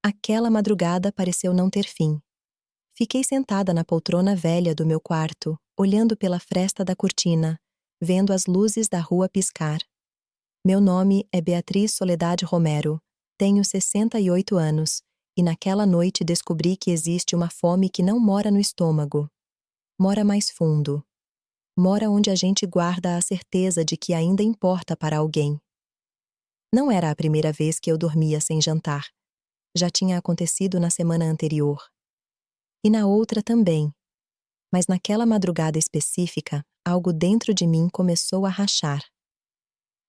Aquela madrugada pareceu não ter fim. Fiquei sentada na poltrona velha do meu quarto, olhando pela fresta da cortina, vendo as luzes da rua piscar. Meu nome é Beatriz Soledade Romero, tenho 68 anos, e naquela noite descobri que existe uma fome que não mora no estômago. Mora mais fundo. Mora onde a gente guarda a certeza de que ainda importa para alguém. Não era a primeira vez que eu dormia sem jantar. Já tinha acontecido na semana anterior. E na outra também. Mas naquela madrugada específica, algo dentro de mim começou a rachar.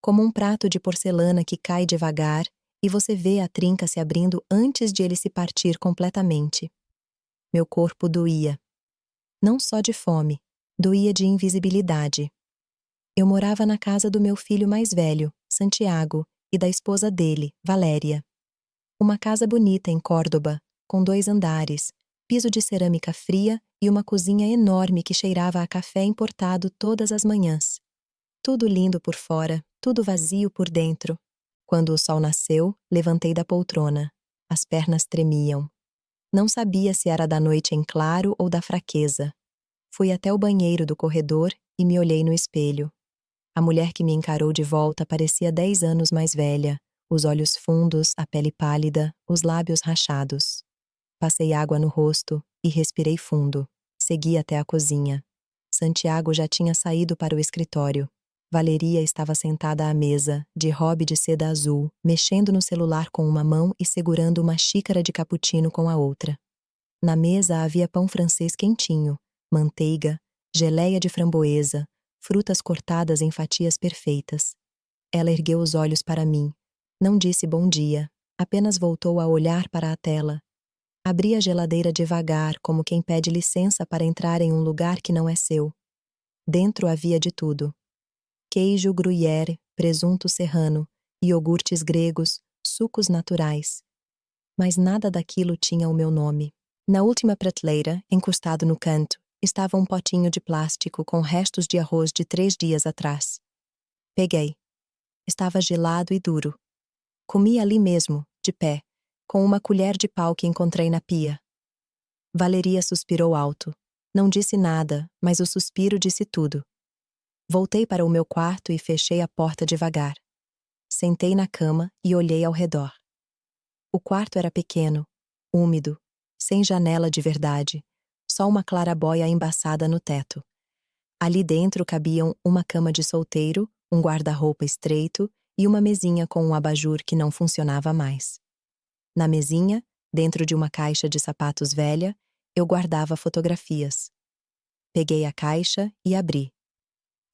Como um prato de porcelana que cai devagar e você vê a trinca se abrindo antes de ele se partir completamente. Meu corpo doía. Não só de fome, doía de invisibilidade. Eu morava na casa do meu filho mais velho, Santiago, e da esposa dele, Valéria. Uma casa bonita em Córdoba, com 2 andares, piso de cerâmica fria e uma cozinha enorme que cheirava a café importado todas as manhãs. Tudo lindo por fora, tudo vazio por dentro. Quando o sol nasceu, levantei da poltrona. As pernas tremiam. Não sabia se era da noite em claro ou da fraqueza. Fui até o banheiro do corredor e me olhei no espelho. A mulher que me encarou de volta parecia 10 anos mais velha, os olhos fundos, a pele pálida, os lábios rachados. Passei água no rosto e respirei fundo. Segui até a cozinha. Santiago já tinha saído para o escritório. Valeria estava sentada à mesa, de robe de seda azul, mexendo no celular com uma mão e segurando uma xícara de cappuccino com a outra. Na mesa havia pão francês quentinho, manteiga, geleia de framboesa, frutas cortadas em fatias perfeitas. Ela ergueu os olhos para mim. Não disse bom dia, apenas voltou a olhar para a tela. Abri a geladeira devagar, como quem pede licença para entrar em um lugar que não é seu. Dentro havia de tudo. Queijo gruyère, presunto serrano, iogurtes gregos, sucos naturais. Mas nada daquilo tinha o meu nome. Na última prateleira, encostado no canto, estava um potinho de plástico com restos de arroz de 3 dias atrás. Peguei. Estava gelado e duro. Comi ali mesmo, de pé, com uma colher de pau que encontrei na pia. Valeria suspirou alto. Não disse nada, mas o suspiro disse tudo. Voltei para o meu quarto e fechei a porta devagar. Sentei na cama e olhei ao redor. O quarto era pequeno, úmido, sem janela de verdade, só uma clarabóia embaçada no teto. Ali dentro cabiam uma cama de solteiro, um guarda-roupa estreito e uma mesinha com um abajur que não funcionava mais. Na mesinha, dentro de uma caixa de sapatos velha, eu guardava fotografias. Peguei a caixa e abri.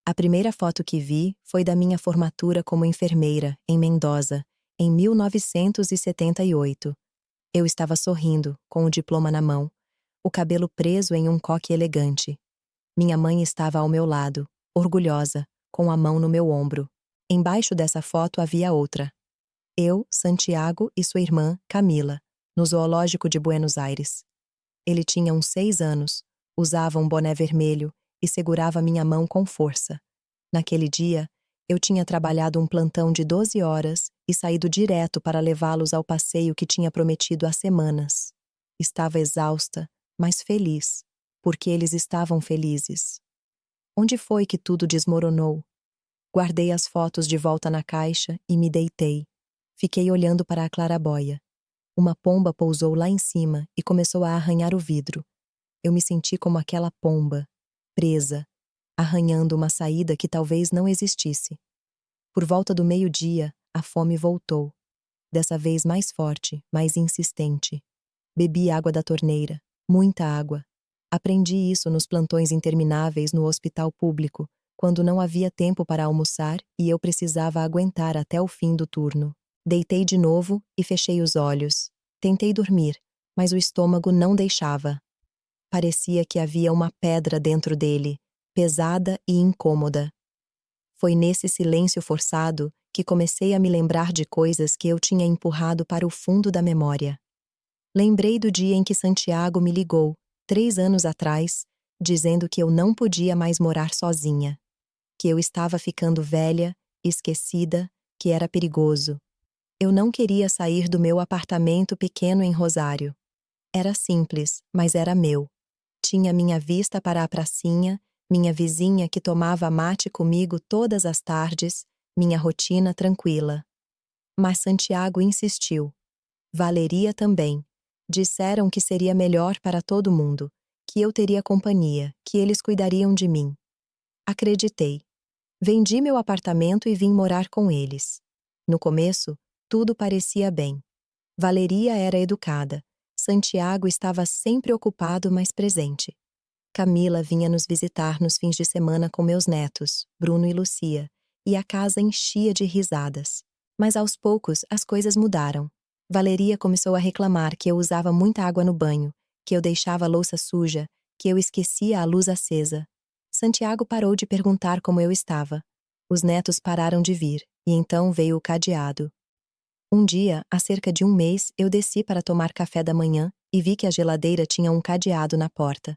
A primeira foto que vi foi da minha formatura como enfermeira, em Mendoza, em 1978. Eu estava sorrindo, com o diploma na mão, o cabelo preso em um coque elegante. Minha mãe estava ao meu lado, orgulhosa, com a mão no meu ombro. Embaixo dessa foto havia outra. Eu, Santiago e sua irmã, Camila, no zoológico de Buenos Aires. Ele tinha uns 6 anos, usava um boné vermelho e segurava minha mão com força. Naquele dia, eu tinha trabalhado um plantão de 12 horas e saído direto para levá-los ao passeio que tinha prometido há semanas. Estava exausta, mas feliz, porque eles estavam felizes. Onde foi que tudo desmoronou? Guardei as fotos de volta na caixa e me deitei. Fiquei olhando para a claraboia. Uma pomba pousou lá em cima e começou a arranhar o vidro. Eu me senti como aquela pomba, presa, arranhando uma saída que talvez não existisse. Por volta do meio-dia, a fome voltou. Dessa vez mais forte, mais insistente. Bebi água da torneira, muita água. Aprendi isso nos plantões intermináveis no hospital público, quando não havia tempo para almoçar e eu precisava aguentar até o fim do turno. Deitei de novo e fechei os olhos. Tentei dormir, mas o estômago não deixava. Parecia que havia uma pedra dentro dele, pesada e incômoda. Foi nesse silêncio forçado que comecei a me lembrar de coisas que eu tinha empurrado para o fundo da memória. Lembrei do dia em que Santiago me ligou, 3 anos atrás, dizendo que eu não podia mais morar sozinha, que eu estava ficando velha, esquecida, que era perigoso. Eu não queria sair do meu apartamento pequeno em Rosário. Era simples, mas era meu. Tinha minha vista para a pracinha, minha vizinha que tomava mate comigo todas as tardes, minha rotina tranquila. Mas Santiago insistiu. Valeria também. Disseram que seria melhor para todo mundo, que eu teria companhia, que eles cuidariam de mim. Acreditei. Vendi meu apartamento e vim morar com eles. No começo, tudo parecia bem. Valeria era educada. Santiago estava sempre ocupado, mas presente. Camila vinha nos visitar nos fins de semana com meus netos, Bruno e Lucia, e a casa enchia de risadas. Mas aos poucos as coisas mudaram. Valeria começou a reclamar que eu usava muita água no banho, que eu deixava a louça suja, que eu esquecia a luz acesa. Santiago parou de perguntar como eu estava. Os netos pararam de vir, e então veio o cadeado. Um dia, há cerca de um mês, eu desci para tomar café da manhã e vi que a geladeira tinha um cadeado na porta.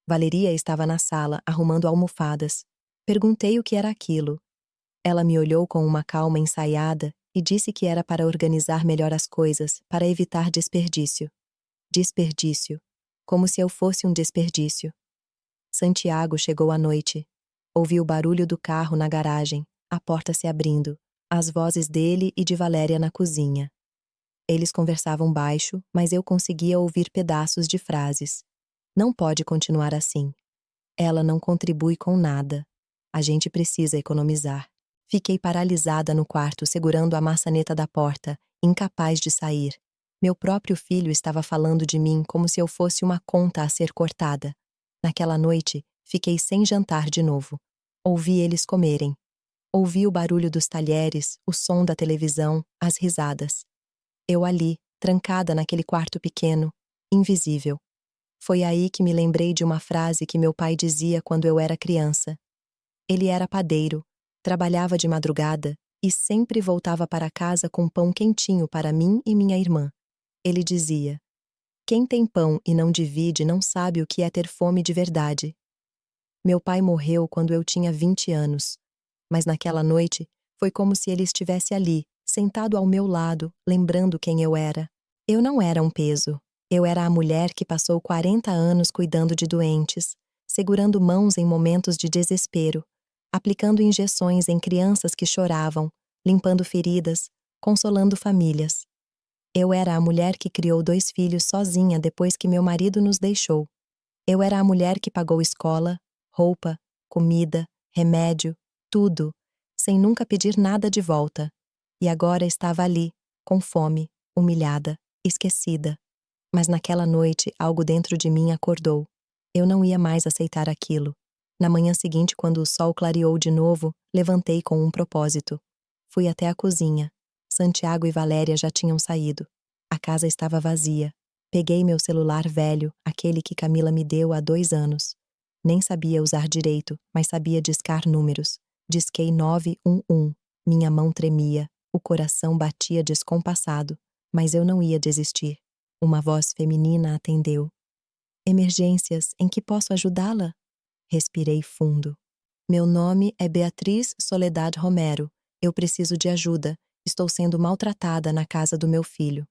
Valeria estava na sala, arrumando almofadas. Perguntei o que era aquilo. Ela me olhou com uma calma ensaiada e disse que era para organizar melhor as coisas, para evitar desperdício. Desperdício. Como se eu fosse um desperdício. Santiago chegou à noite. Ouvi o barulho do carro na garagem, a porta se abrindo, as vozes dele e de Valéria na cozinha. Eles conversavam baixo, mas eu conseguia ouvir pedaços de frases. Não pode continuar assim. Ela não contribui com nada. A gente precisa economizar. Fiquei paralisada no quarto, segurando a maçaneta da porta, incapaz de sair. Meu próprio filho estava falando de mim como se eu fosse uma conta a ser cortada. Naquela noite, fiquei sem jantar de novo. Ouvi eles comerem. Ouvi o barulho dos talheres, o som da televisão, as risadas. Eu ali, trancada naquele quarto pequeno, invisível. Foi aí que me lembrei de uma frase que meu pai dizia quando eu era criança. Ele era padeiro, trabalhava de madrugada e sempre voltava para casa com pão quentinho para mim e minha irmã. Ele dizia: "Quem tem pão e não divide não sabe o que é ter fome de verdade." Meu pai morreu quando eu tinha 20 anos, mas naquela noite foi como se ele estivesse ali, sentado ao meu lado, lembrando quem eu era. Eu não era um peso. Eu era a mulher que passou 40 anos cuidando de doentes, segurando mãos em momentos de desespero, aplicando injeções em crianças que choravam, limpando feridas, consolando famílias. Eu era a mulher que criou 2 filhos sozinha depois que meu marido nos deixou. Eu era a mulher que pagou escola, roupa, comida, remédio, tudo, sem nunca pedir nada de volta. E agora estava ali, com fome, humilhada, esquecida. Mas naquela noite algo dentro de mim acordou. Eu não ia mais aceitar aquilo. Na manhã seguinte, quando o sol clareou de novo, levantei com um propósito. Fui até a cozinha. Santiago e Valéria já tinham saído. A casa estava vazia. Peguei meu celular velho, aquele que Camila me deu há 2 anos. Nem sabia usar direito, mas sabia discar números. Disquei 911. Minha mão tremia, o coração batia descompassado, mas eu não ia desistir. Uma voz feminina atendeu. "Emergências, em que posso ajudá-la?" Respirei fundo. "Meu nome é Beatriz Soledad Romero. Eu preciso de ajuda. Estou sendo maltratada na casa do meu filho."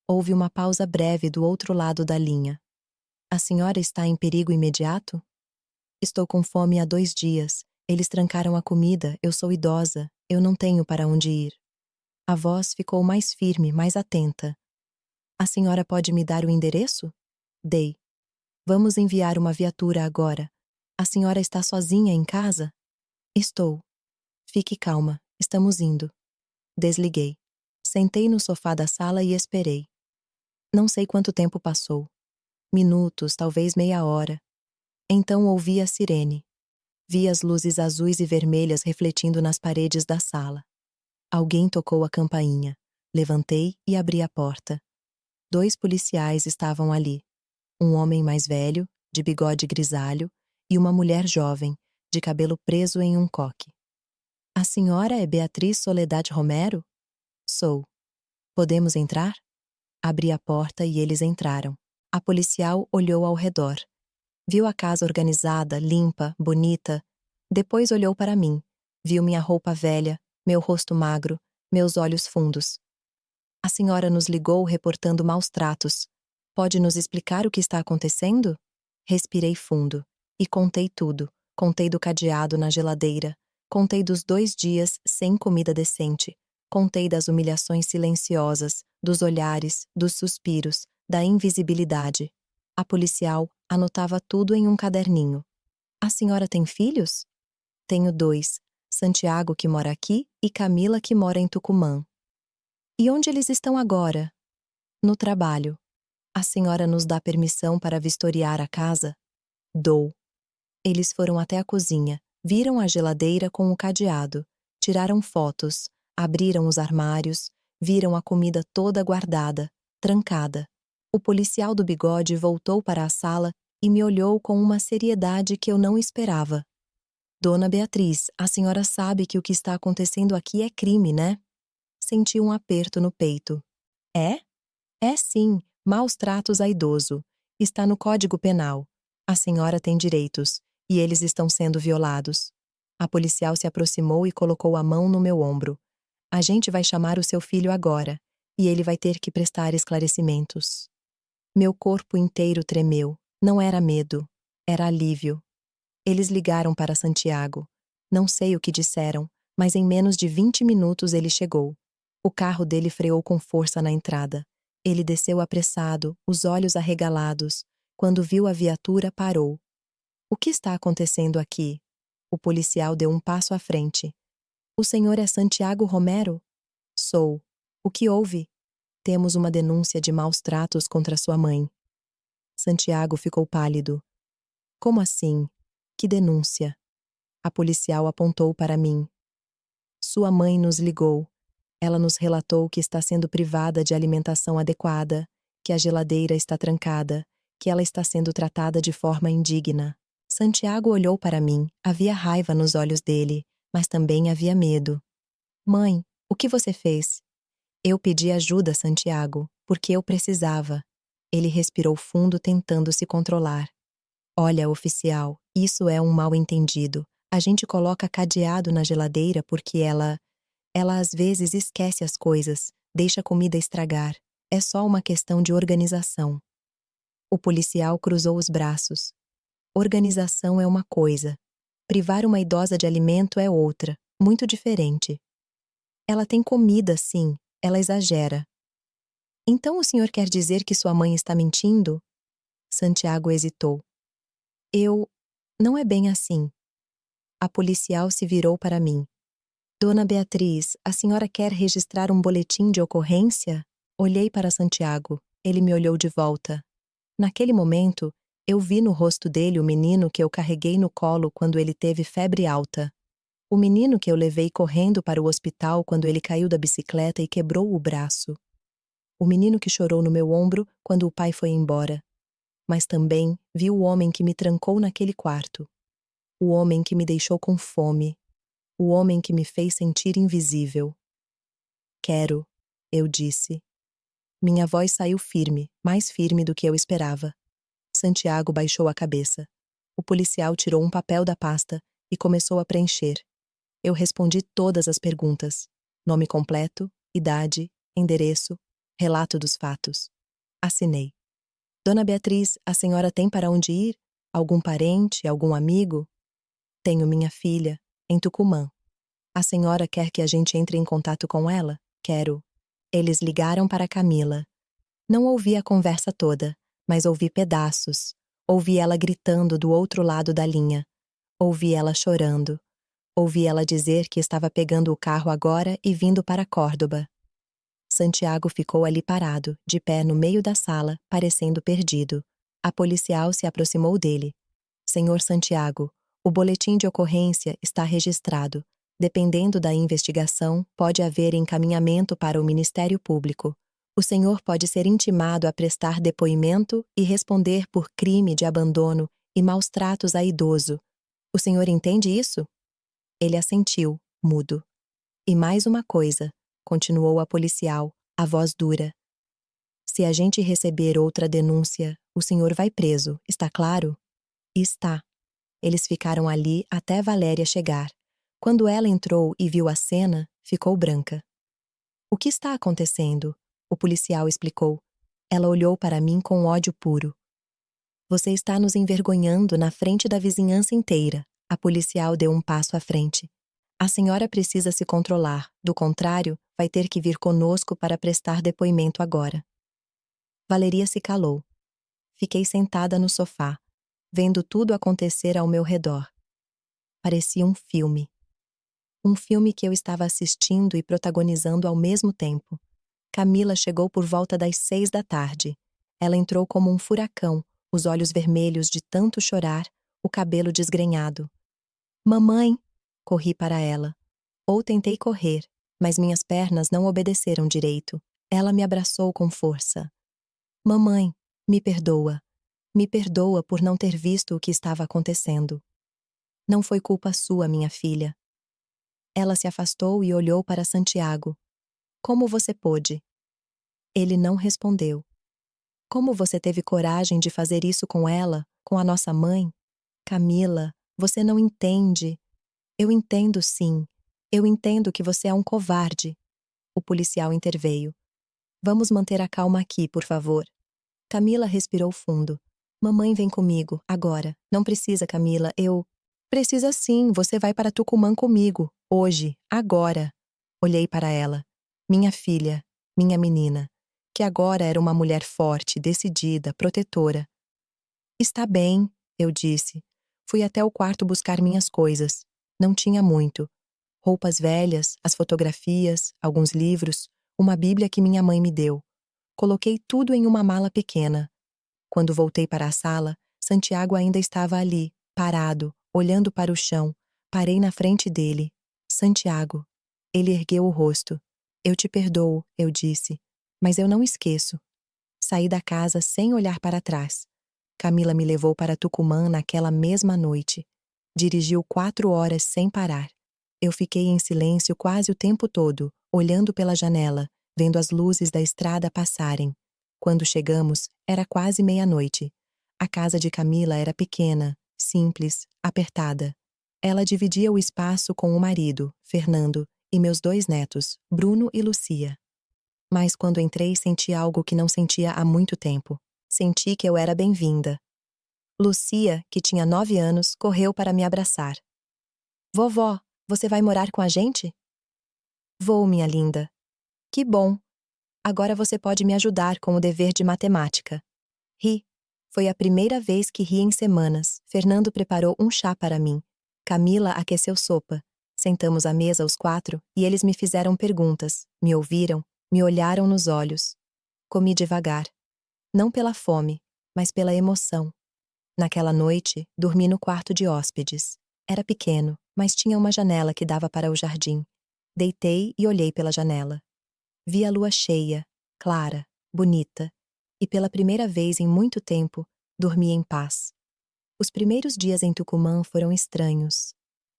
Houve uma pausa breve do outro lado da linha. "A senhora está em perigo imediato?" "Estou com fome há 2 dias. Eles trancaram a comida, eu sou idosa, eu não tenho para onde ir." A voz ficou mais firme, mais atenta. "A senhora pode me dar o endereço?" Dei. "Vamos enviar uma viatura agora. A senhora está sozinha em casa?" "Estou." "Fique calma, estamos indo." Desliguei. Sentei no sofá da sala e esperei. Não sei quanto tempo passou. Minutos, talvez meia hora. Então ouvi a sirene. Vi as luzes azuis e vermelhas refletindo nas paredes da sala. Alguém tocou a campainha. Levantei e abri a porta. 2 policiais estavam ali. Um homem mais velho, de bigode grisalho, e uma mulher jovem, de cabelo preso em um coque. "A senhora é Beatriz Soledad Romero?" "Sou." "Podemos entrar?" Abri a porta e eles entraram. A policial olhou ao redor. Viu a casa organizada, limpa, bonita. Depois olhou para mim. Viu minha roupa velha, meu rosto magro, meus olhos fundos. A senhora nos ligou reportando maus tratos. Pode nos explicar o que está acontecendo? Respirei fundo. E contei tudo. Contei do cadeado na geladeira. Contei dos 2 dias sem comida decente. Contei das humilhações silenciosas, dos olhares, dos suspiros, da invisibilidade. A policial anotava tudo em um caderninho. A senhora tem filhos? Tenho 2. Santiago, que mora aqui, e Camila, que mora em Tucumã. E onde eles estão agora? No trabalho. A senhora nos dá permissão para vistoriar a casa? Dou. Eles foram até a cozinha, viram a geladeira com o cadeado, tiraram fotos, abriram os armários, viram a comida toda guardada, trancada. O policial do bigode voltou para a sala e me olhou com uma seriedade que eu não esperava. Dona Beatriz, a senhora sabe que o que está acontecendo aqui é crime, né? Senti um aperto no peito. É? É sim, maus tratos a idoso. Está no Código Penal. A senhora tem direitos, e eles estão sendo violados. A policial se aproximou e colocou a mão no meu ombro. A gente vai chamar o seu filho agora, e ele vai ter que prestar esclarecimentos. Meu corpo inteiro tremeu. Não era medo, era alívio. Eles ligaram para Santiago. Não sei o que disseram, mas em menos de 20 minutos ele chegou. O carro dele freou com força na entrada. Ele desceu apressado, os olhos arregalados. Quando viu a viatura, parou. O que está acontecendo aqui? O policial deu um passo à frente. O senhor é Santiago Romero? Sou. O que houve? Temos uma denúncia de maus tratos contra sua mãe. Santiago ficou pálido. Como assim? Que denúncia? A policial apontou para mim. Sua mãe nos ligou. Ela nos relatou que está sendo privada de alimentação adequada, que a geladeira está trancada, que ela está sendo tratada de forma indigna. Santiago olhou para mim, havia raiva nos olhos dele, mas também havia medo. Mãe, o que você fez? Eu pedi ajuda, Santiago, porque eu precisava. Ele respirou fundo, tentando se controlar. Olha, oficial, isso é um mal-entendido. A gente coloca cadeado na geladeira porque ela às vezes esquece as coisas, deixa a comida estragar. É só uma questão de organização. O policial cruzou os braços. Organização é uma coisa. Privar uma idosa de alimento é outra, muito diferente. Ela tem comida, sim, ela exagera. Então o senhor quer dizer que sua mãe está mentindo? Santiago hesitou. Não é bem assim. A policial se virou para mim. Dona Beatriz, a senhora quer registrar um boletim de ocorrência? Olhei para Santiago. Ele me olhou de volta. Naquele momento, eu vi no rosto dele o menino que eu carreguei no colo quando ele teve febre alta. O menino que eu levei correndo para o hospital quando ele caiu da bicicleta e quebrou o braço. O menino que chorou no meu ombro quando o pai foi embora. Mas também vi o homem que me trancou naquele quarto. O homem que me deixou com fome. O homem que me fez sentir invisível. Quero, eu disse. Minha voz saiu firme, mais firme do que eu esperava. Santiago baixou a cabeça. O policial tirou um papel da pasta e começou a preencher. Eu respondi todas as perguntas. Nome completo, idade, endereço, relato dos fatos. Assinei. Dona Beatriz, a senhora tem para onde ir? Algum parente, algum amigo? Tenho minha filha, em Tucumã. A senhora quer que a gente entre em contato com ela? Quero. Eles ligaram para Camila. Não ouvi a conversa toda, mas ouvi pedaços. Ouvi ela gritando do outro lado da linha. Ouvi ela chorando. Ouvi ela dizer que estava pegando o carro agora e vindo para Córdoba. Santiago ficou ali parado, de pé no meio da sala, parecendo perdido. A policial se aproximou dele. Senhor Santiago, o boletim de ocorrência está registrado. Dependendo da investigação, pode haver encaminhamento para o Ministério Público. O senhor pode ser intimado a prestar depoimento e responder por crime de abandono e maus tratos a idoso. O senhor entende isso? Ele assentiu, mudo. E mais uma coisa, continuou a policial, a voz dura. Se a gente receber outra denúncia, o senhor vai preso, está claro? Está. Eles ficaram ali até Valéria chegar. Quando ela entrou e viu a cena, ficou branca. O que está acontecendo? o policial explicou. Ela olhou para mim com ódio puro. Você está nos envergonhando na frente da vizinhança inteira. A policial deu um passo à frente. A senhora precisa se controlar, do contrário, vai ter que vir conosco para prestar depoimento agora. Valeria se calou. Fiquei sentada no sofá, vendo tudo acontecer ao meu redor. Parecia um filme. Um filme que eu estava assistindo e protagonizando ao mesmo tempo. Camila chegou por volta das 6 da tarde. Ela entrou como um furacão, os olhos vermelhos de tanto chorar, o cabelo desgrenhado. Mamãe! Corri para ela. Ou tentei correr, mas minhas pernas não obedeceram direito. Ela me abraçou com força. Mamãe, me perdoa. Me perdoa por não ter visto o que estava acontecendo. Não foi culpa sua, minha filha. Ela se afastou e olhou para Santiago. Como você pôde? Ele não respondeu. Como você teve coragem de fazer isso com ela, com a nossa mãe? Camila, você não entende. Eu entendo sim. Eu entendo que você é um covarde. O policial interveio. Vamos manter a calma aqui, por favor. Camila respirou fundo. Mamãe vem comigo, agora. Não precisa, Camila, eu... Precisa sim, você vai para Tucumã comigo. Hoje, agora. Olhei para ela. Minha filha, minha menina, que agora era uma mulher forte, decidida, protetora. Está bem, eu disse. Fui até o quarto buscar minhas coisas. Não tinha muito. Roupas velhas, as fotografias, alguns livros, uma Bíblia que minha mãe me deu. Coloquei tudo em uma mala pequena. Quando voltei para a sala, Santiago ainda estava ali, parado, olhando para o chão. Parei na frente dele. Santiago. Ele ergueu o rosto. Eu te perdoo, eu disse. Mas eu não esqueço. Saí da casa sem olhar para trás. Camila me levou para Tucumã naquela mesma noite. Dirigiu 4 horas sem parar. Eu fiquei em silêncio quase o tempo todo, olhando pela janela, vendo as luzes da estrada passarem. Quando chegamos, era quase meia-noite. A casa de Camila era pequena, simples, apertada. Ela dividia o espaço com o marido, Fernando, e meus 2 netos, Bruno e Lucia. Mas quando entrei, senti algo que não sentia há muito tempo. Senti que eu era bem-vinda. Lucia, que tinha 9 anos, correu para me abraçar. Vovó, você vai morar com a gente? Vou, minha linda. Que bom. Agora você pode me ajudar com o dever de matemática. Ri. Foi a primeira vez que ri em semanas. Fernando preparou um chá para mim. Camila aqueceu sopa. Sentamos à mesa os 4 e eles me fizeram perguntas, me ouviram, me olharam nos olhos. Comi devagar. Não pela fome, mas pela emoção. Naquela noite, dormi no quarto de hóspedes. Era pequeno, mas tinha uma janela que dava para o jardim. Deitei e olhei pela janela. Vi a lua cheia, clara, bonita, e pela primeira vez em muito tempo, dormi em paz. Os primeiros dias em Tucumã foram estranhos.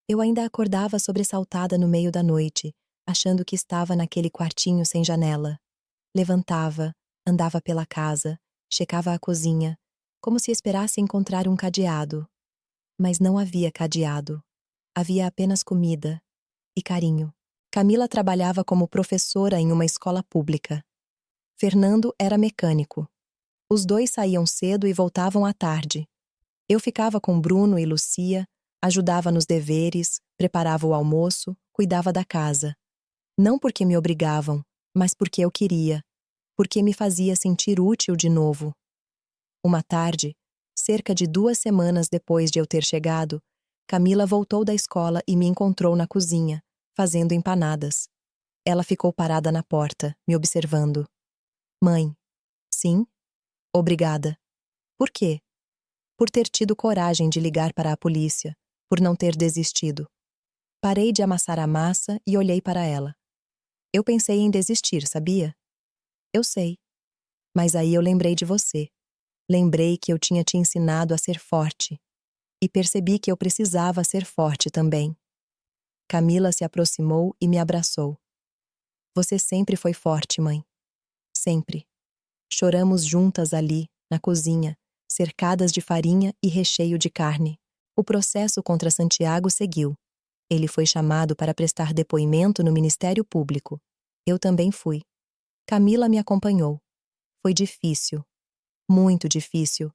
Eu ainda acordava sobressaltada no meio da noite, achando que estava naquele quartinho sem janela. Levantava, andava pela casa, checava a cozinha, como se esperasse encontrar um cadeado. Mas não havia cadeado. Havia apenas comida e carinho. Camila trabalhava como professora em uma escola pública. Fernando era mecânico. Os 2 saíam cedo e voltavam à tarde. Eu ficava com Bruno e Lucia, ajudava nos deveres, preparava o almoço, cuidava da casa. Não porque me obrigavam, mas porque eu queria, porque me fazia sentir útil de novo. Uma tarde, cerca de 2 semanas depois de eu ter chegado, Camila voltou da escola e me encontrou na cozinha, fazendo empanadas. Ela ficou parada na porta, me observando. Mãe. Sim? Obrigada. Por quê? Por ter tido coragem de ligar para a polícia, por não ter desistido. Parei de amassar a massa e olhei para ela. Eu pensei em desistir, sabia? Eu sei. Mas aí eu lembrei de você. Lembrei que eu tinha te ensinado a ser forte. E percebi que eu precisava ser forte também. Camila se aproximou e me abraçou. Você sempre foi forte, mãe. Sempre. Choramos juntas ali, na cozinha, cercadas de farinha e recheio de carne. O processo contra Santiago seguiu. Ele foi chamado para prestar depoimento no Ministério Público. Eu também fui. Camila me acompanhou. Foi difícil, muito difícil,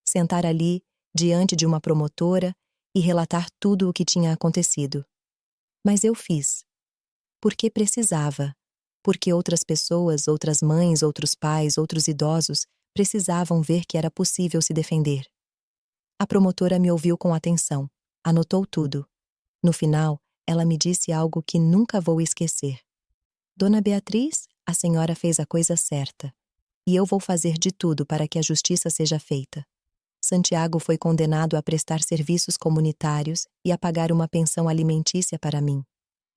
sentar ali, diante de uma promotora, e relatar tudo o que tinha acontecido. Mas eu fiz. Porque precisava. Porque outras pessoas, outras mães, outros pais, outros idosos, precisavam ver que era possível se defender. A promotora me ouviu com atenção, anotou tudo. No final, ela me disse algo que nunca vou esquecer. Dona Beatriz, a senhora fez a coisa certa. E eu vou fazer de tudo para que a justiça seja feita. Santiago foi condenado a prestar serviços comunitários e a pagar uma pensão alimentícia para mim.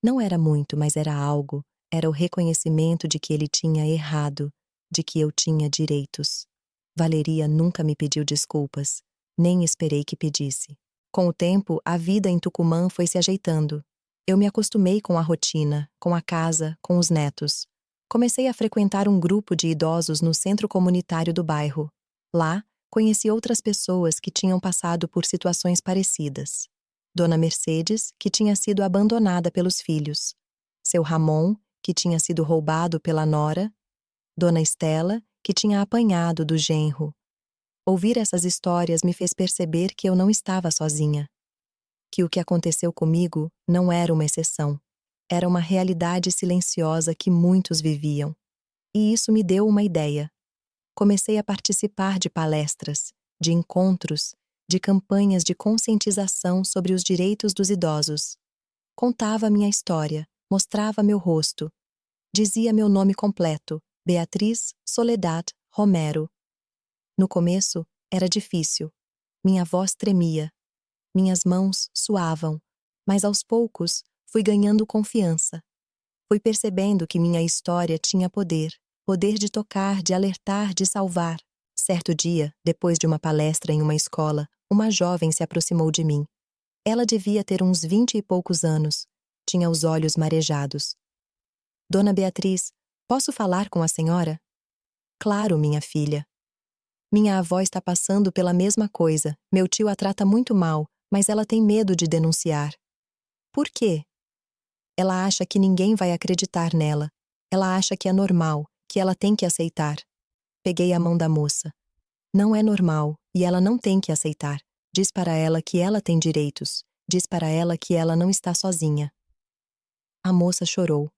Não era muito, mas era algo. Era o reconhecimento de que ele tinha errado, de que eu tinha direitos. Valeria nunca me pediu desculpas, nem esperei que pedisse. Com o tempo, a vida em Tucumã foi se ajeitando. Eu me acostumei com a rotina, com a casa, com os netos. Comecei a frequentar um grupo de idosos no centro comunitário do bairro. Lá, conheci outras pessoas que tinham passado por situações parecidas. Dona Mercedes, que tinha sido abandonada pelos filhos. Seu Ramon, que tinha sido roubado pela nora. Dona Estela, que tinha apanhado do genro. Ouvir essas histórias me fez perceber que eu não estava sozinha. Que o que aconteceu comigo não era uma exceção. Era uma realidade silenciosa que muitos viviam. E isso me deu uma ideia. Comecei a participar de palestras, de encontros, de campanhas de conscientização sobre os direitos dos idosos. Contava minha história, mostrava meu rosto. Dizia meu nome completo, Beatriz Soledad Romero. No começo, era difícil. Minha voz tremia. Minhas mãos suavam. Mas aos poucos, fui ganhando confiança. Fui percebendo que minha história tinha poder. Poder de tocar, de alertar, de salvar. Certo dia, depois de uma palestra em uma escola, uma jovem se aproximou de mim. Ela devia ter uns 20 e poucos anos. Tinha os olhos marejados. Dona Beatriz, posso falar com a senhora? Claro, minha filha. Minha avó está passando pela mesma coisa. Meu tio a trata muito mal, mas ela tem medo de denunciar. Por quê? Ela acha que ninguém vai acreditar nela. Ela acha que é normal, que ela tem que aceitar. Peguei a mão da moça. Não é normal, e ela não tem que aceitar. Diz para ela que ela tem direitos. Diz para ela que ela não está sozinha. A moça chorou.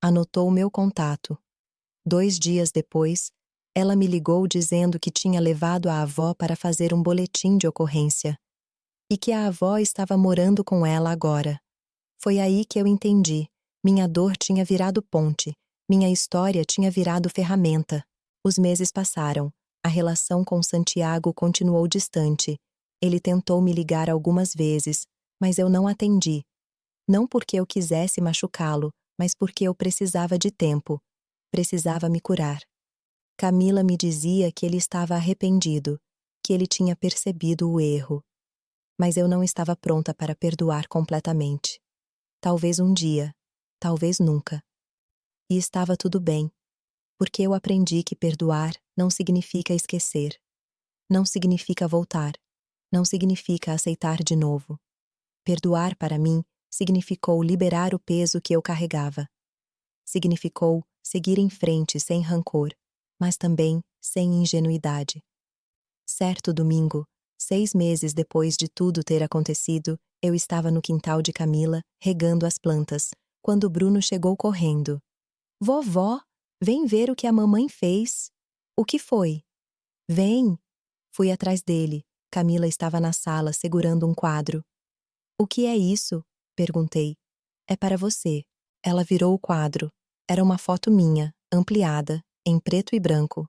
Anotou o meu contato. 2 dias depois, ela me ligou dizendo que tinha levado a avó para fazer um boletim de ocorrência. E que a avó estava morando com ela agora. Foi aí que eu entendi. Minha dor tinha virado ponte. Minha história tinha virado ferramenta. Os meses passaram. A relação com Santiago continuou distante. Ele tentou me ligar algumas vezes, mas eu não atendi. Não porque eu quisesse machucá-lo, mas porque eu precisava de tempo. Precisava me curar. Camila me dizia que ele estava arrependido, que ele tinha percebido o erro. Mas eu não estava pronta para perdoar completamente. Talvez um dia, talvez nunca. E estava tudo bem, porque eu aprendi que perdoar não significa esquecer. Não significa voltar. Não significa aceitar de novo. Perdoar para mim significou liberar o peso que eu carregava. Significou seguir em frente sem rancor, mas também sem ingenuidade. Certo domingo, 6 meses depois de tudo ter acontecido, eu estava no quintal de Camila, regando as plantas, quando Bruno chegou correndo. Vovó, vem ver o que a mamãe fez. O que foi? Vem. Fui atrás dele. Camila estava na sala, segurando um quadro. O que é isso? Perguntei. É para você. Ela virou o quadro. Era uma foto minha, ampliada, em preto e branco.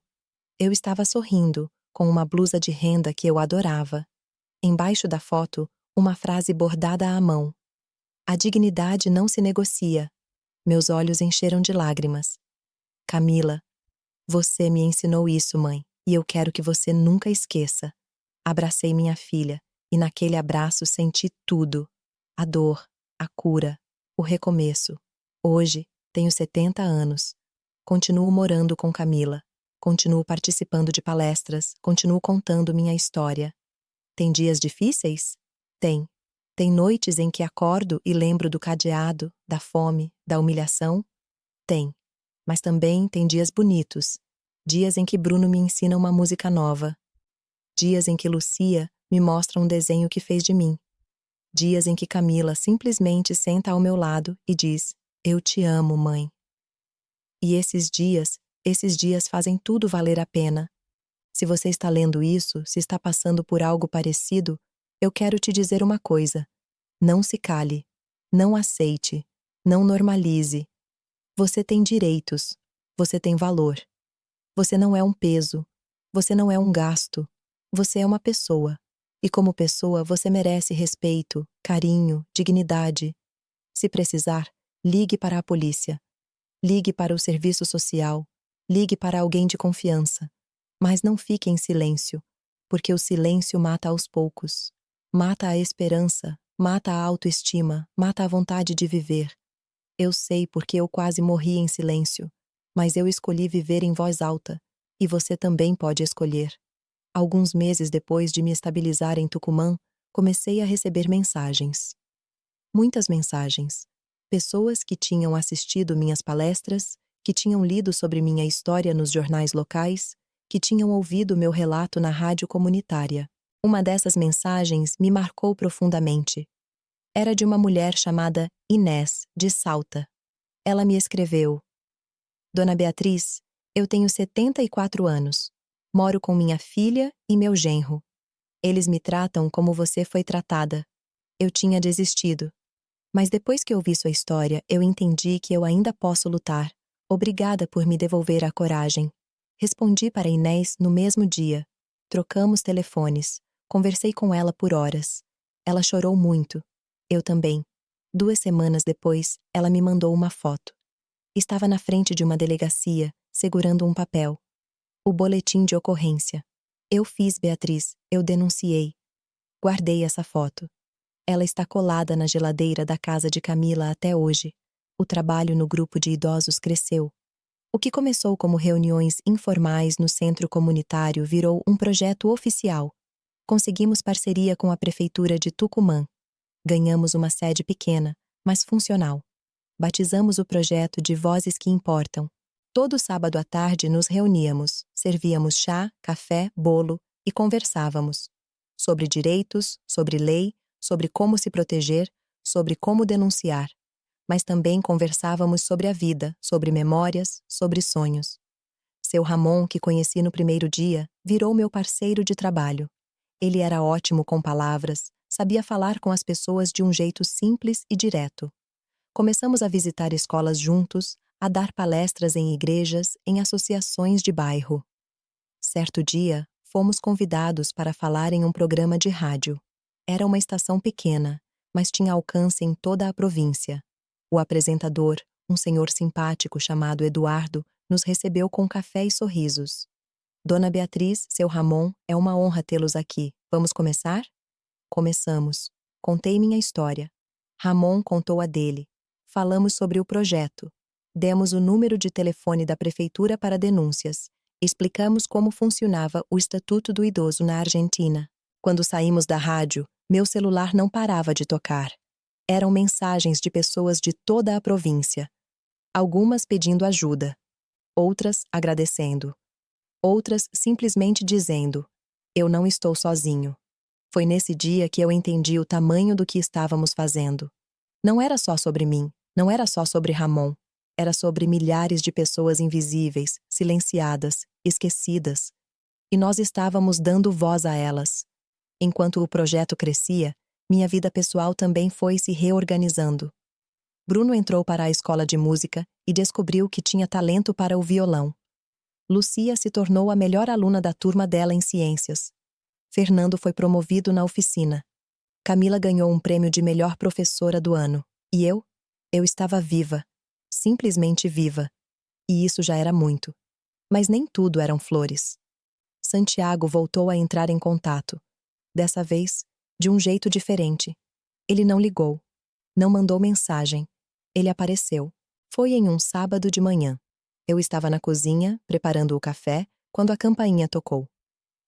Eu estava sorrindo, com uma blusa de renda que eu adorava. Embaixo da foto, uma frase bordada à mão. A dignidade não se negocia. Meus olhos encheram de lágrimas. Camila, você me ensinou isso, mãe, e eu quero que você nunca esqueça. Abracei minha filha, e naquele abraço senti tudo. A dor, a cura, o recomeço. Hoje, tenho 70 anos. Continuo morando com Camila. Continuo participando de palestras, continuo contando minha história. Tem dias difíceis? Tem. Tem noites em que acordo e lembro do cadeado, da fome, da humilhação? Tem. Mas também tem dias bonitos. Dias em que Bruno me ensina uma música nova. Dias em que Lucia me mostra um desenho que fez de mim. Dias em que Camila simplesmente senta ao meu lado e diz: "Eu te amo, mãe." E esses dias fazem tudo valer a pena. Se você está lendo isso, se está passando por algo parecido, eu quero te dizer uma coisa. Não se cale. Não aceite. Não normalize. Você tem direitos. Você tem valor. Você não é um peso. Você não é um gasto. Você é uma pessoa. E como pessoa, você merece respeito, carinho, dignidade. Se precisar, ligue para a polícia. Ligue para o serviço social. Ligue para alguém de confiança. Mas não fique em silêncio, porque o silêncio mata aos poucos. Mata a esperança, mata a autoestima, mata a vontade de viver. Eu sei porque eu quase morri em silêncio, mas eu escolhi viver em voz alta, e você também pode escolher. Alguns meses depois de me estabilizar em Tucumã, comecei a receber mensagens. Muitas mensagens. Pessoas que tinham assistido minhas palestras, que tinham lido sobre minha história nos jornais locais, que tinham ouvido meu relato na rádio comunitária. Uma dessas mensagens me marcou profundamente. Era de uma mulher chamada Inés, de Salta. Ela me escreveu: "Dona Beatriz, eu tenho 74 anos. Moro com minha filha e meu genro. Eles me tratam como você foi tratada. Eu tinha desistido. Mas depois que ouvi sua história, eu entendi que eu ainda posso lutar. Obrigada por me devolver a coragem." Respondi para Inés no mesmo dia. Trocamos telefones. Conversei com ela por horas. Ela chorou muito. Eu também. 2 semanas depois, ela me mandou uma foto. Estava na frente de uma delegacia, segurando um papel. O boletim de ocorrência. Eu fiz, Beatriz, eu denunciei. Guardei essa foto. Ela está colada na geladeira da casa de Camila até hoje. O trabalho no grupo de idosos cresceu. O que começou como reuniões informais no centro comunitário virou um projeto oficial. Conseguimos parceria com a prefeitura de Tucumã. Ganhamos uma sede pequena, mas funcional. Batizamos o projeto de Vozes que Importam. Todo sábado à tarde nos reuníamos, servíamos chá, café, bolo e conversávamos. Sobre direitos, sobre lei, sobre como se proteger, sobre como denunciar. Mas também conversávamos sobre a vida, sobre memórias, sobre sonhos. Seu Ramon, que conheci no primeiro dia, virou meu parceiro de trabalho. Ele era ótimo com palavras, sabia falar com as pessoas de um jeito simples e direto. Começamos a visitar escolas juntos, a dar palestras em igrejas, em associações de bairro. Certo dia, fomos convidados para falar em um programa de rádio. Era uma estação pequena, mas tinha alcance em toda a província. O apresentador, um senhor simpático chamado Eduardo, nos recebeu com café e sorrisos. "Dona Beatriz, seu Ramon, é uma honra tê-los aqui. Vamos começar?" Começamos. Contei minha história. Ramon contou a dele. Falamos sobre o projeto. Demos o número de telefone da prefeitura para denúncias. Explicamos como funcionava o Estatuto do Idoso na Argentina. Quando saímos da rádio, meu celular não parava de tocar. Eram mensagens de pessoas de toda a província. Algumas pedindo ajuda. Outras agradecendo. Outras simplesmente dizendo: "Eu não estou sozinho." Foi nesse dia que eu entendi o tamanho do que estávamos fazendo. Não era só sobre mim, não era só sobre Ramon. Era sobre milhares de pessoas invisíveis, silenciadas, esquecidas. E nós estávamos dando voz a elas. Enquanto o projeto crescia, minha vida pessoal também foi se reorganizando. Bruno entrou para a escola de música e descobriu que tinha talento para o violão. Lucia se tornou a melhor aluna da turma dela em ciências. Fernando foi promovido na oficina. Camila ganhou um prêmio de melhor professora do ano. E eu? Eu estava viva. Simplesmente viva. E isso já era muito. Mas nem tudo eram flores. Santiago voltou a entrar em contato. Dessa vez, de um jeito diferente. Ele não ligou. Não mandou mensagem. Ele apareceu. Foi em um sábado de manhã. Eu estava na cozinha, preparando o café, quando a campainha tocou.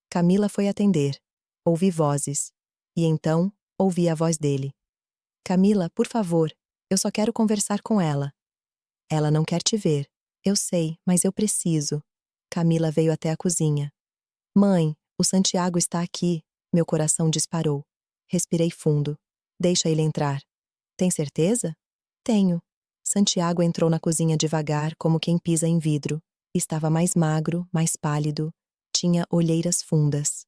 Camila foi atender. Ouvi vozes. E então, ouvi a voz dele. "Camila, por favor, eu só quero conversar com ela." "Ela não quer te ver." Eu sei, mas eu preciso. Camila veio até a cozinha. Mãe, o Santiago está aqui. Meu coração disparou. Respirei fundo. Deixa ele entrar. Tem certeza? Tenho. Santiago entrou na cozinha devagar, como quem pisa em vidro. Estava mais magro, mais pálido. Tinha olheiras fundas.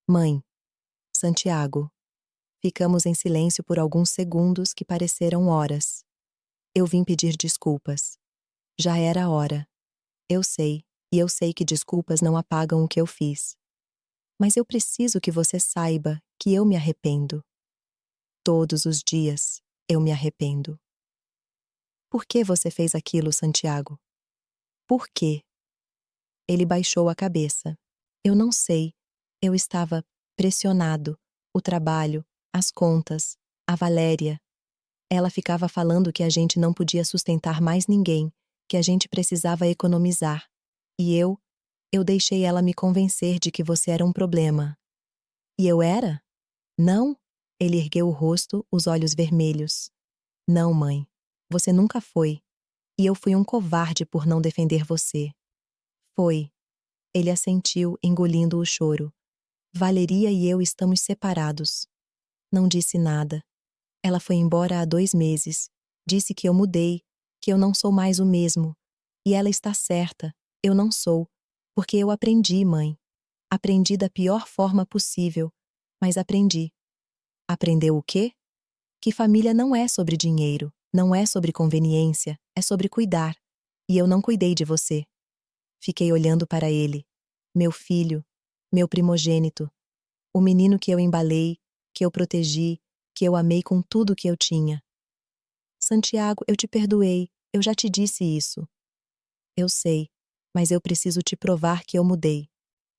Mãe. Santiago. Ficamos em silêncio por alguns segundos que pareceram horas. Eu vim pedir desculpas. Já era a hora. Eu sei, e eu sei que desculpas não apagam o que eu fiz. Mas eu preciso que você saiba que eu me arrependo. Todos os dias, eu me arrependo. Por que você fez aquilo, Santiago? Por quê? Ele baixou a cabeça. Eu não sei. Eu estava pressionado. O trabalho, as contas, a Valéria. Ela ficava falando que a gente não podia sustentar mais ninguém, que a gente precisava economizar. E eu deixei ela me convencer de que você era um problema. E eu era? Não? Ele ergueu o rosto, os olhos vermelhos. Não, mãe. Você nunca foi. E eu fui um covarde por não defender você. Foi. Ele assentiu, engolindo o choro. Valeria e eu estamos separados. Não disse nada. Ela foi embora há 2 meses. Disse que eu mudei, que eu não sou mais o mesmo. E ela está certa. Eu não sou. Porque eu aprendi, mãe. Aprendi da pior forma possível. Mas aprendi. Aprendeu o quê? Que família não é sobre dinheiro, não é sobre conveniência, é sobre cuidar. E eu não cuidei de você. Fiquei olhando para ele. Meu filho, meu primogênito. O menino que eu embalei, que eu protegi, que eu amei com tudo que eu tinha. Santiago, eu te perdoei, eu já te disse isso. Eu sei, mas eu preciso te provar que eu mudei.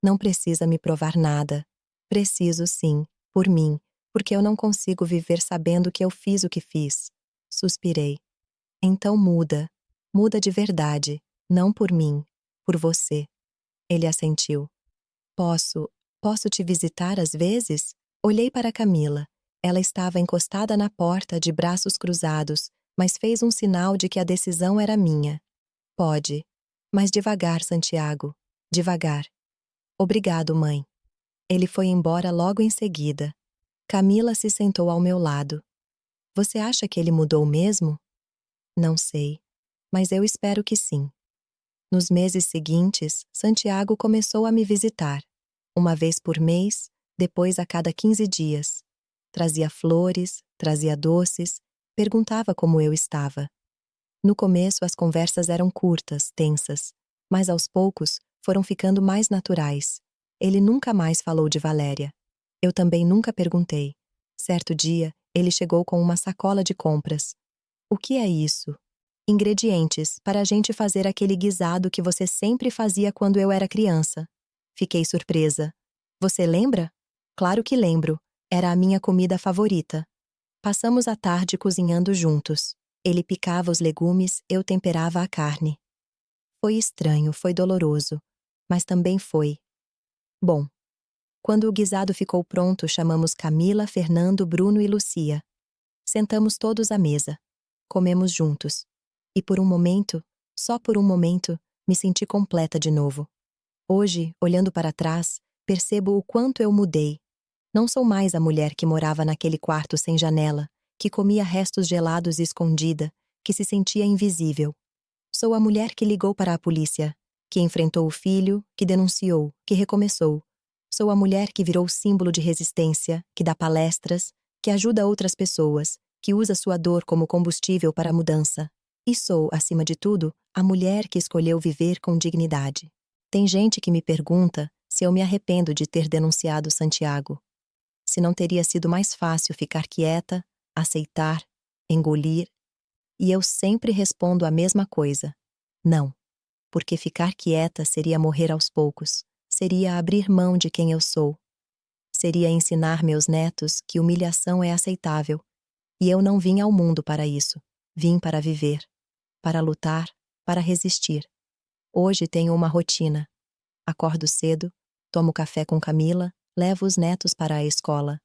Não precisa me provar nada. Preciso sim, por mim, porque eu não consigo viver sabendo que eu fiz o que fiz. Suspirei. Então muda. Muda de verdade, não por mim, por você. Ele assentiu. Posso te visitar às vezes? Olhei para Camila. Ela estava encostada na porta, de braços cruzados, mas fez um sinal de que a decisão era minha. Pode. Mas devagar, Santiago. Devagar. Obrigado, mãe. Ele foi embora logo em seguida. Camila se sentou ao meu lado. Você acha que ele mudou mesmo? Não sei. Mas eu espero que sim. Nos meses seguintes, Santiago começou a me visitar. Uma vez por mês, depois a cada 15 dias. Trazia flores, trazia doces, perguntava como eu estava. No começo as conversas eram curtas, tensas, mas aos poucos foram ficando mais naturais. Ele nunca mais falou de Valéria. Eu também nunca perguntei. Certo dia, ele chegou com uma sacola de compras. O que é isso? Ingredientes para a gente fazer aquele guisado que você sempre fazia quando eu era criança. Fiquei surpresa. Você lembra? Claro que lembro. Era a minha comida favorita. Passamos a tarde cozinhando juntos. Ele picava os legumes, eu temperava a carne. Foi estranho, foi doloroso. Mas também foi bom. Quando o guisado ficou pronto, chamamos Camila, Fernando, Bruno e Lucia. Sentamos todos à mesa. Comemos juntos. E por um momento, só por um momento, me senti completa de novo. Hoje, olhando para trás, percebo o quanto eu mudei. Não sou mais a mulher que morava naquele quarto sem janela, que comia restos gelados escondida, que se sentia invisível. Sou a mulher que ligou para a polícia, que enfrentou o filho, que denunciou, que recomeçou. Sou a mulher que virou símbolo de resistência, que dá palestras, que ajuda outras pessoas, que usa sua dor como combustível para a mudança. E sou, acima de tudo, a mulher que escolheu viver com dignidade. Tem gente que me pergunta se eu me arrependo de ter denunciado Santiago. Se não teria sido mais fácil ficar quieta, aceitar, engolir. E eu sempre respondo a mesma coisa. Não. Porque ficar quieta seria morrer aos poucos. Seria abrir mão de quem eu sou. Seria ensinar meus netos que humilhação é aceitável. E eu não vim ao mundo para isso. Vim para viver. Para lutar, para resistir. Hoje tenho uma rotina. Acordo cedo, tomo café com Camila, levo os netos para a escola.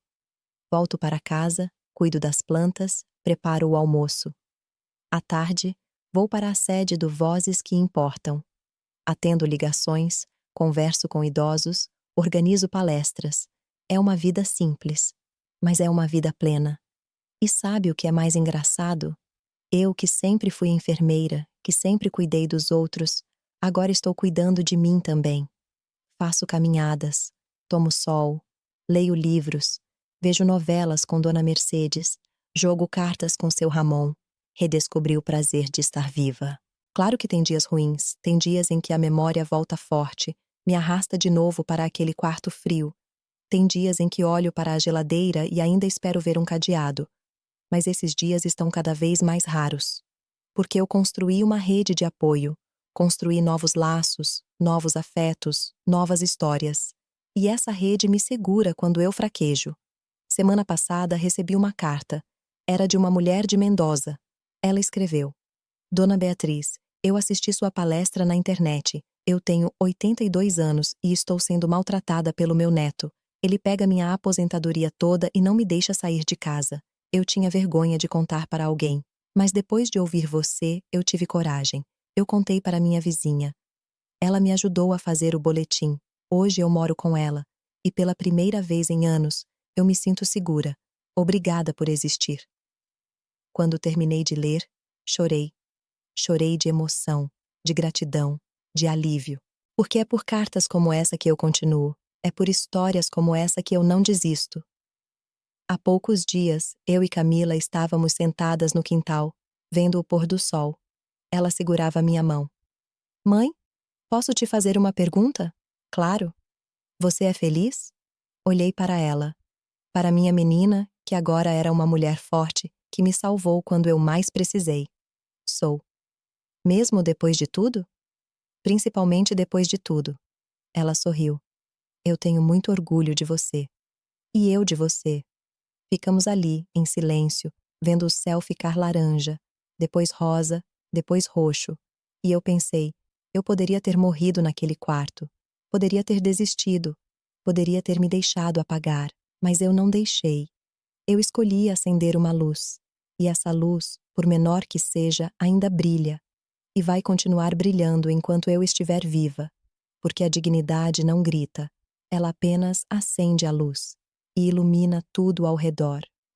Volto para casa, cuido das plantas, preparo o almoço. À tarde, Vou para a sede do Vozes que Importam. Atendo ligações, converso com idosos, organizo palestras. É uma vida simples, mas é uma vida plena. E sabe o que é mais engraçado? Eu, que sempre fui enfermeira, que sempre cuidei dos outros, agora estou cuidando de mim também. Faço caminhadas, tomo sol, leio livros, vejo novelas com Dona Mercedes, jogo cartas com seu Ramon. Redescobri o prazer de estar viva. Claro que tem dias ruins, tem dias em que a memória volta forte, me arrasta de novo para aquele quarto frio. Tem dias em que olho para a geladeira e ainda espero ver um cadeado. Mas esses dias estão cada vez mais raros. Porque eu construí uma rede de apoio, construí novos laços, novos afetos, novas histórias. E essa rede me segura quando eu fraquejo. Semana passada recebi uma carta. Era de uma mulher de Mendoza. Ela escreveu: Dona Beatriz, eu assisti sua palestra na internet. Eu tenho 82 anos e estou sendo maltratada pelo meu neto. Ele pega minha aposentadoria toda e não me deixa sair de casa. Eu tinha vergonha de contar para alguém. Mas depois de ouvir você, eu tive coragem. Eu contei para minha vizinha. Ela me ajudou a fazer o boletim. Hoje eu moro com ela. E pela primeira vez em anos, eu me sinto segura. Obrigada por existir. Quando terminei de ler, chorei. Chorei de emoção, de gratidão, de alívio. Porque é por cartas como essa que eu continuo. É por histórias como essa que eu não desisto. Há poucos dias, eu e Camila estávamos sentadas no quintal, vendo o pôr do sol. Ela segurava minha mão. Mãe, posso te fazer uma pergunta? Claro. Você é feliz? Olhei para ela. Para minha menina, que agora era uma mulher forte, que me salvou quando eu mais precisei. Sou. Mesmo depois de tudo? Principalmente depois de tudo. Ela sorriu. Eu tenho muito orgulho de você. E eu de você. Ficamos ali, em silêncio, vendo o céu ficar laranja, depois rosa, depois roxo. E eu pensei, eu poderia ter morrido naquele quarto. Poderia ter desistido. Poderia ter me deixado apagar. Mas eu não deixei. Eu escolhi acender uma luz. E essa luz, por menor que seja, ainda brilha. E vai continuar brilhando enquanto eu estiver viva. Porque a dignidade não grita. Ela apenas acende a luz. E ilumina tudo ao redor.